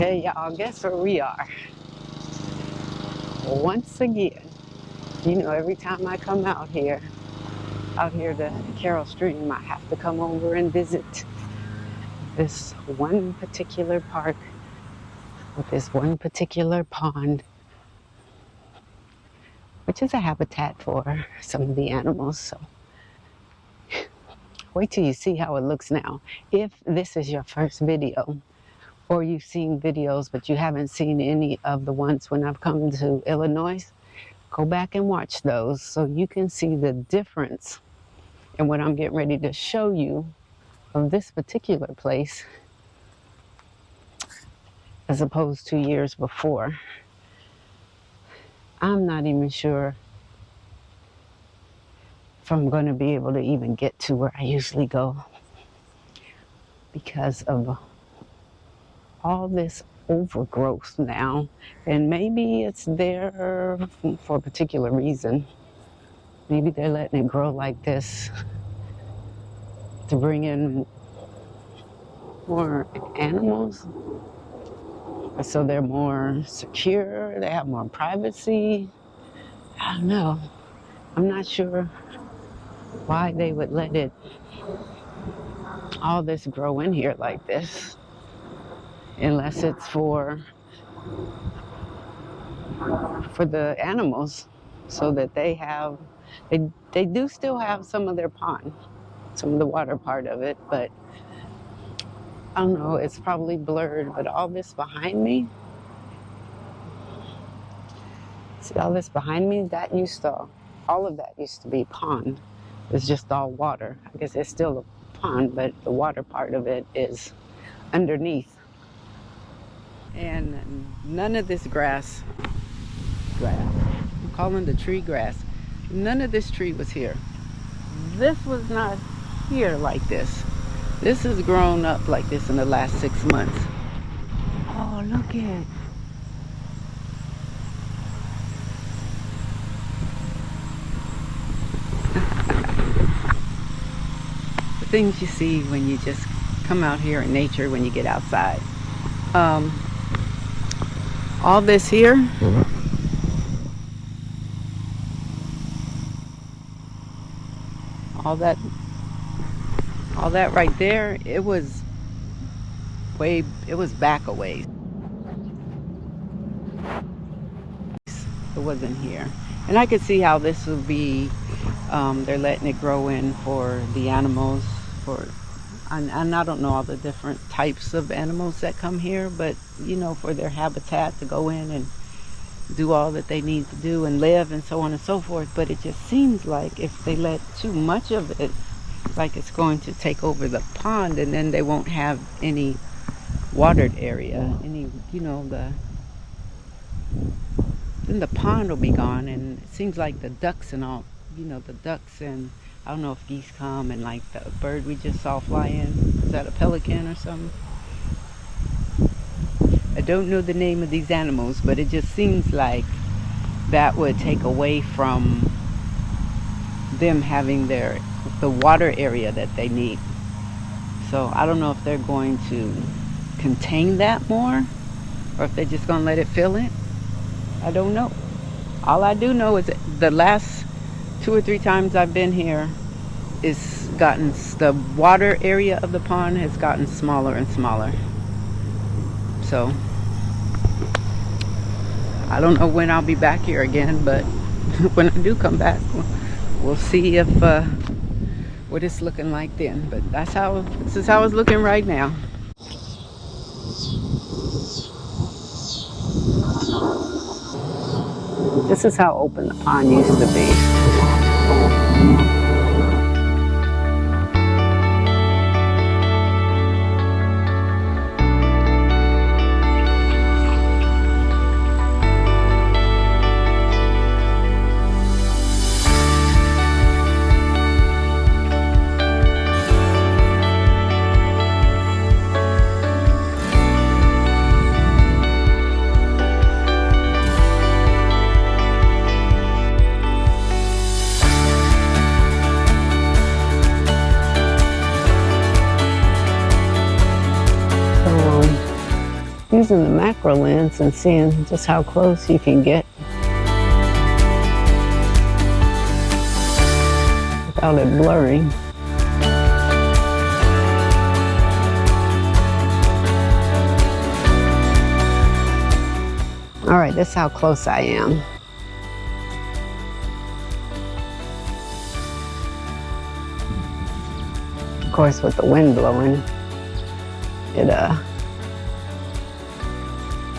Okay, y'all, guess where we are? Once again, you know, every time I come out here to Carroll Stream, I have to come over and visit this one particular park with this one particular pond, which is a habitat for some of the animals. So wait till you see how it looks now. If this is your first video, or you've seen videos but you haven't seen any of the ones when I've come to Illinois, go back and watch those so you can see the difference in what I'm getting ready to show you of this particular place as opposed to years before. I'm not even sure if I'm going to be able to even get to where I usually go because of all this overgrowth now, and maybe it's there for a particular reason. Maybe they're letting it grow like this to bring in more animals, so they're more secure, they have more privacy. I don't know. I'm not sure why they would let it all this grow in here like this, unless it's for the animals, so that they do still have some of their pond, some of the water part of it, but I don't know, it's probably blurred. But all this behind me, see all this behind me, all of that used to be pond. It's just all water. I guess it's still a pond, but the water part of it is underneath. And none of this grass, I'm calling the tree grass, none of this tree was here. This was not here like this. This has grown up like this in the last 6 months. Oh, look at. The things you see when you just come out here in nature, when you get outside. All this here, all that right there, it was back a ways. It wasn't here. And I could see how this would be, they're letting it grow in for the animals, and I don't know all the different types of animals that come here, but you know, for their habitat to go in and do all that they need to do and live and so on and so forth. But it just seems like if they let too much of it, like it's going to take over the pond, and then they won't have any watered area, then the pond will be gone. And it seems like the ducks and all, the ducks, and I don't know if geese come, and like the bird we just saw fly in, is that a pelican or something? I don't know the name of these animals, but it just seems like that would take away from them having the water area that they need. So I don't know if they're going to contain that more, or if they're just going to let it fill in. I don't know. All I do know is that the last 2 or 3 times I've been here, the water area of the pond has gotten smaller and smaller. So I don't know when I'll be back here again, but when I do come back, we'll see if what it's looking like then. But this is how it's looking right now. This is how open the pond used to be. using the macro lens and seeing just how close you can get without it blurring. All right, this is how close I am. Of course, with the wind blowing, it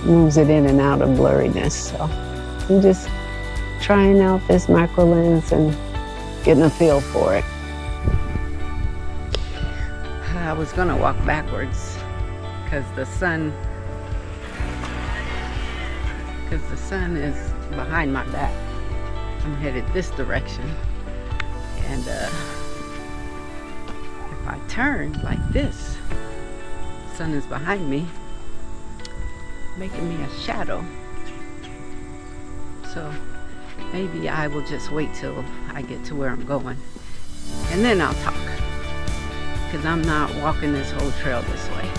moves it in and out of blurriness. So I'm just trying out this macro lens and getting a feel for it. I was gonna walk backwards because the sun is behind my back. I'm headed this direction, and if I turn like this, the sun is behind me, making me a shadow. So maybe I will just wait till I get to where I'm going, and then I'll talk, because I'm not walking this whole trail this way.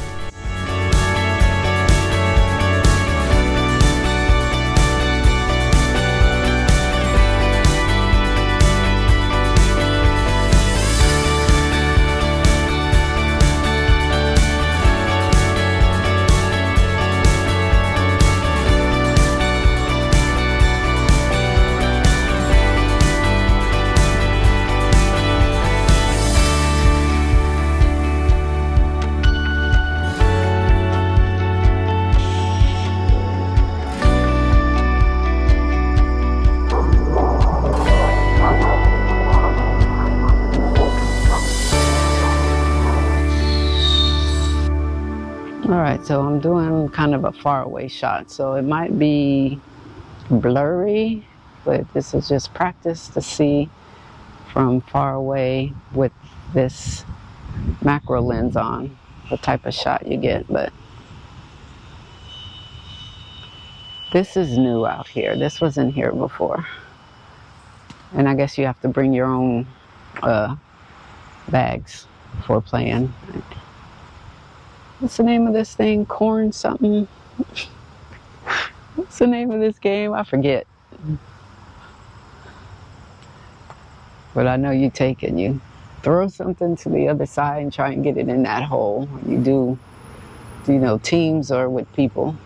Alright, so I'm doing kind of a far away shot, so it might be blurry, but this is just practice to see from far away with this macro lens on what type of shot you get. But this is new out here. This wasn't here before, and I guess you have to bring your own bags for playing. What's the name of this thing? Corn something? What's the name of this game? I forget. But I know you take it, you throw something to the other side and try and get it in that hole. You do you know, teams or with people.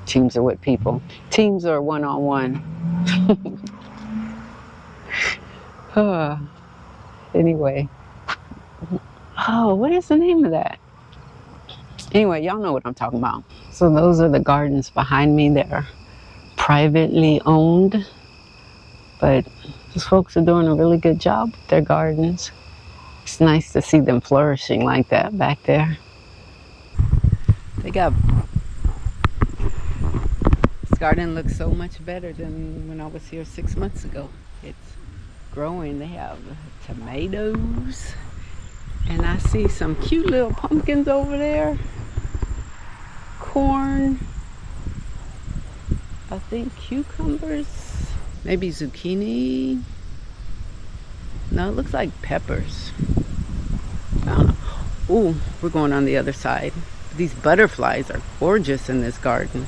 Teams are with people. Teams are one-on-one. Anyway. Oh, what is the name of that? Anyway, y'all know what I'm talking about. So those are the gardens behind me. They're privately owned, but those folks are doing a really good job with their gardens. It's nice to see them flourishing like that back there. This garden looks so much better than when I was here 6 months ago. It's growing. They have tomatoes, and I see some cute little pumpkins over there. Corn, I think cucumbers, maybe zucchini. No, it looks like peppers. I don't know. Ooh, we're going on the other side. These butterflies are gorgeous in this garden.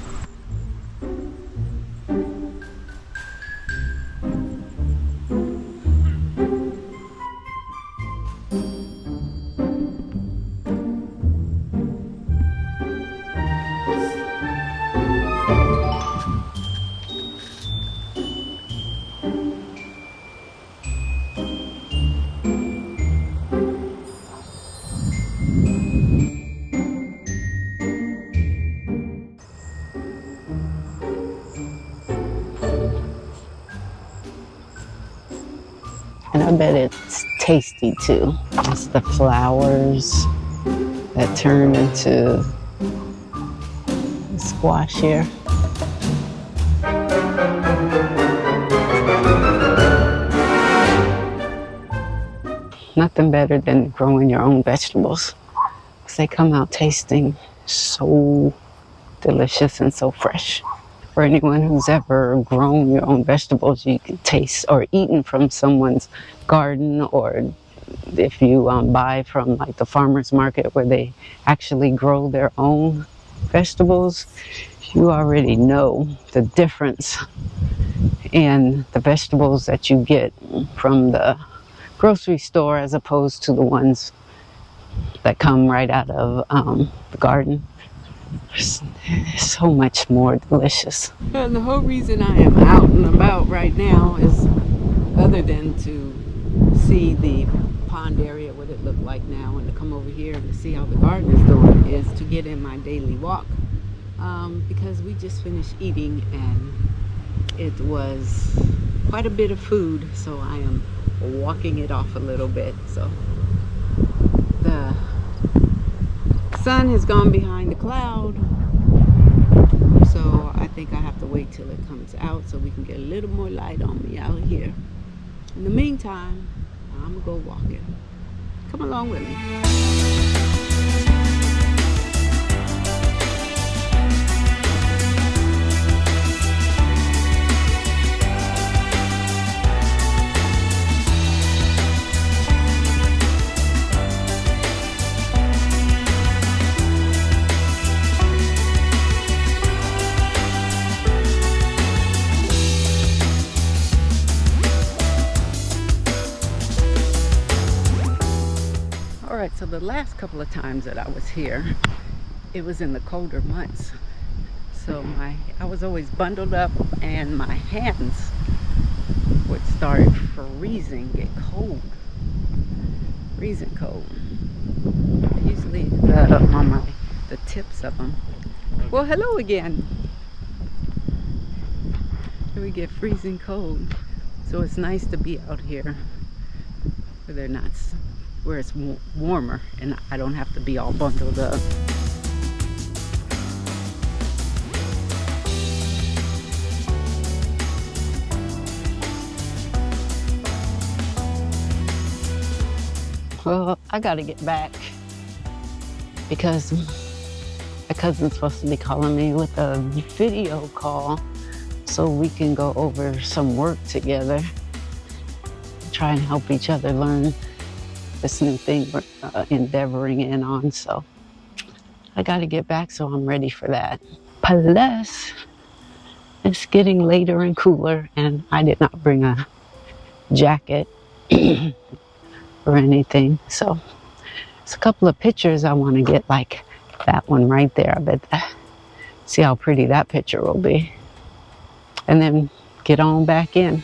And I bet it's tasty too. It's the flowers that turn into the squash here. Nothing better than growing your own vegetables, because they come out tasting so delicious and so fresh. For anyone who's ever grown your own vegetables, you can taste, or eaten from someone's garden, or if you buy from like the farmer's market where they actually grow their own, vegetables, you already know the difference in the vegetables that you get from the grocery store as opposed to the ones that come right out of the garden. It's so much more delicious. And the whole reason I am out and about right now is, other than to see the pond area, what it looked like now, and to come over here and to see how the garden is doing, is to get in my daily walk. Because we just finished eating and it was quite a bit of food, so I am walking it off a little bit. So the sun has gone behind the cloud, so I think I have to wait till it comes out so we can get a little more light on me out here. In the meantime, I'm gonna go walking. Come along with me. Alright, so the last couple of times that I was here, it was in the colder months. So I was always bundled up and my hands would start freezing, get cold. Freezing cold. I usually on the tips of them. Well, hello again. Here we get freezing cold. So it's nice to be out here where they're not, where it's warmer and I don't have to be all bundled up. Well, I gotta get back because my cousin's supposed to be calling me with a video call so we can go over some work together, try and help each other learn this new thing we're endeavoring in on. So I got to get back so I'm ready for that. Plus, it's getting later and cooler and I did not bring a jacket or anything. So it's a couple of pictures I want to get, like that one right there. I bet see how pretty that picture will be. And then get on back in.